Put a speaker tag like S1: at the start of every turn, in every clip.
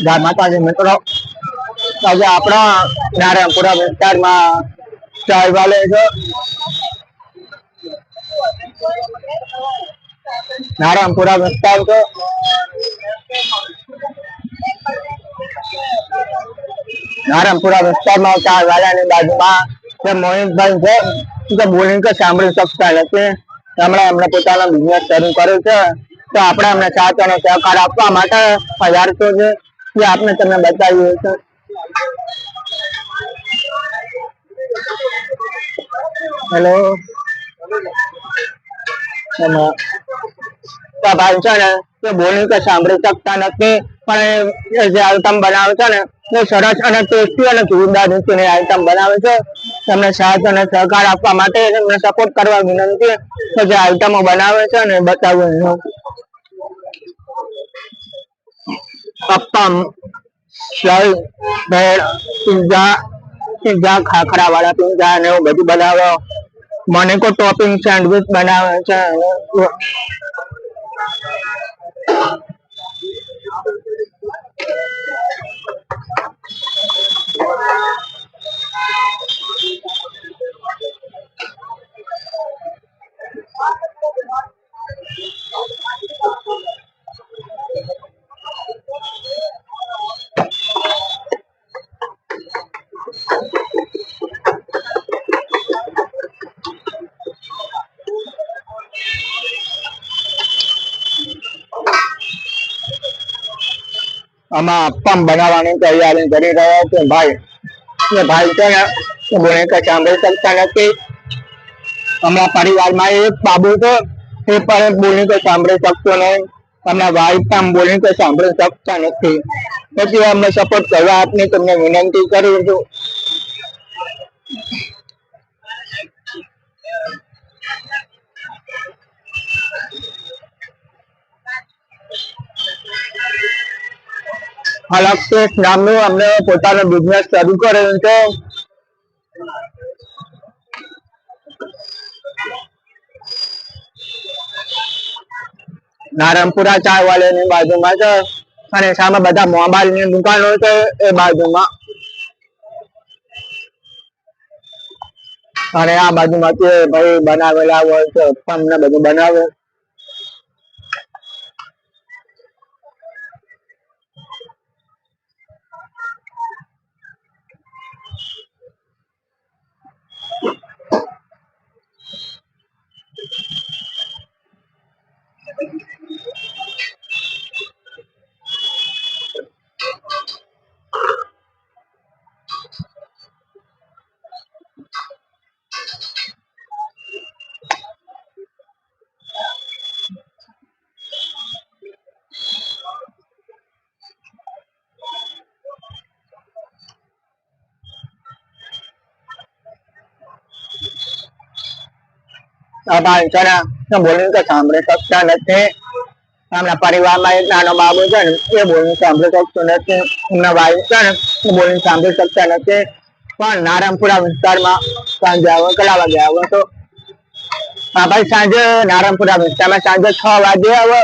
S1: જય માતાજી મિત્રો, આજે આપણા નારાયણપુરા વિસ્તારમાં ચાય વાલે છે. નારાયણપુરા વિસ્તાર છે. નારાયણપુરા વિસ્તારમાં ચાય વાલાની બાજુમાં જે મોહિતભાઈ છે તે બોલિંગ સાંભળી શકતા નથી. એમણે પોતાનો બિઝનેસ શરૂ કર્યો છે, તો આપણે એમને સાથ અને સહકાર આપવા માટે પધારતો છે, જે આપણે તમને બતાવીએ છીએ. હેલો, ભાઈ છે ને તે બોલિંગ સાંભળી શકતા નથી, પણ જે આઈટમ બનાવે છે ને તે સરસ અને ટેસ્ટી અને જોરદાર રીતની આઈટમ બનાવે છે. તમને સાથ અને સહકાર આપવા માટે એમને સપોર્ટ કરવા વિનંતી કે જે આઈટમો બનાવે છે ને બતાવું એનું. અપ્પમ, શાહી, ભેળ, પિઝા, ખાખરા વાળા પિઝા ને એવું બધું બનાવે. મને કો ટોપિંગ સેન્ડવિચ બનાવે છે. આમાં અપ્પમ બનાવવાની તૈયારી કરી રહ્યા છે ભાઈ. એ ભાઈ છે ને બોલે કે સાંભળી શકતા નથી. અમારા પરિવારમાં એક બાબુ છે, એ પણ બોલી તો સાંભળી શકતો નહીં. એમના વાઈફ પણ બોલી તો સાંભળી શકતા નથી. પછી અમને સપોર્ટ કરવા આપની તમને વિનંતી કરું છું. અલક્ષેશ નામનું અમને પોતાનો બિઝનેસ શરૂ કરેલ છે. નારાયણપુરા ચાય વાળાની બાજુમાં છે, અને સામે બધા મોબાઈલની દુકાનો છે એ બાજુમાં. અને આ બાજુમાં ભાઈ બનાવેલા હોય છે, અમને બધું બનાવે. આ ભાઈ છે ને બોલી તો સાંભળી શકતા નથી. એમના પરિવારમાં એક નાનો બાબુ છે ને એ બોલી સાંભળી શકતો નથી. એમના વાઈફ છે ને એ બોલી સાંભળી શકતા નથી. પણ નારાયણપુરા વિસ્તારમાં સાંજે આવો, કેટલા વાગે આવો તો? હા ભાઈ, સાંજે નારાયણપુરા વિસ્તારમાં સાંજે 6 વાગે આવે.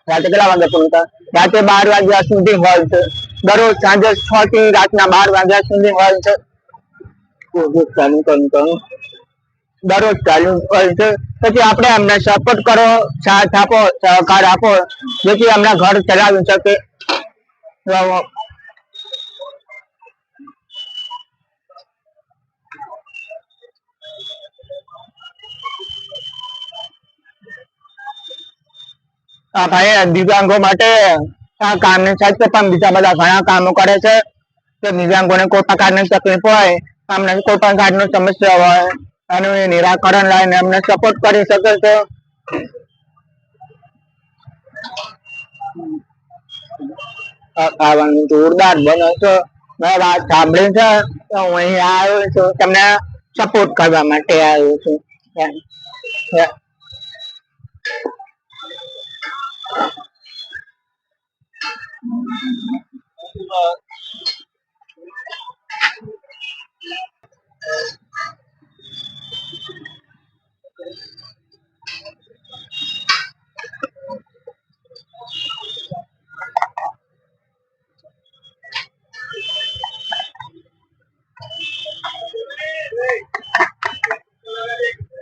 S1: રાતે કેટલા વાગે પૂરું થાય? રાતે 12 વાગ્યા સુધી હોય છે. દરરોજ સાંજે 6 થી રાતના 12 વાગ્યા સુધી હોય છે. દરરોજ ચાલુ હોય છે. પછી આપણે એમને સપોર્ટ કરો, સાથ આપો, સહકાર આપો, જેથી એમના ઘર ચલાવી શકે. આ ભાઈ દિવ્યાંગો માટે આ કામની સાથે પણ બીજા બધા ઘણા કામો કરે છે. કે દિવ્યાંગોને કોઈ પ્રકારની તકલીફ હોય, અમને કોઈ પણ જાતની સમસ્યા હોય, એનું નિરાકરણ લાવીને એમને સપોર્ટ કરી શકે છે. ખાવાનું જોરદાર બને છે. મેં વાત સાંભળી છે, તો હું અહીંયા આવ્યો છું તમને સપોર્ટ કરવા માટે આવ્યો છું.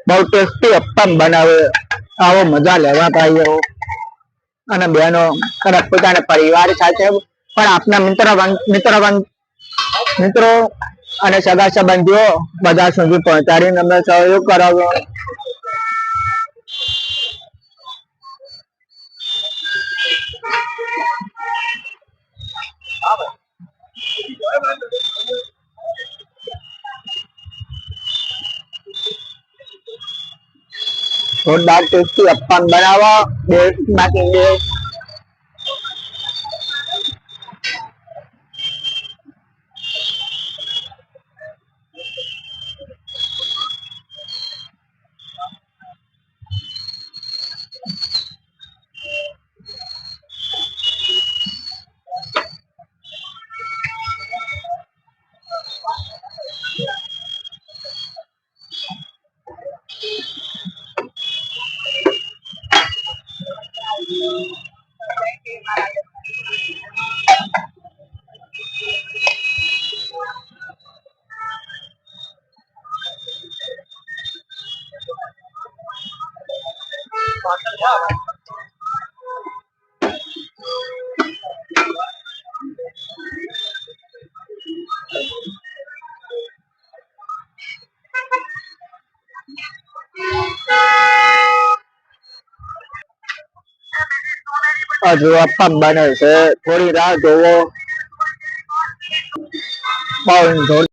S1: બહુ ટેસ્ટી અપ્પમ બનાવે. આવો મજા લેવા ભાઈઓ અને બહેનો અને પોતાના પરિવાર સાથે પણ આપના મિત્રો અને સગા સંબંધીઓ બધા સુધી પહોંચાડીને અમે સહયોગ કરાવો. જોરદાર ટેસ્ટી અપ્પમ બનાવો નાખીને. હજુ અપ્પમ બને છે, થોડી રાહ જોવો. બહુ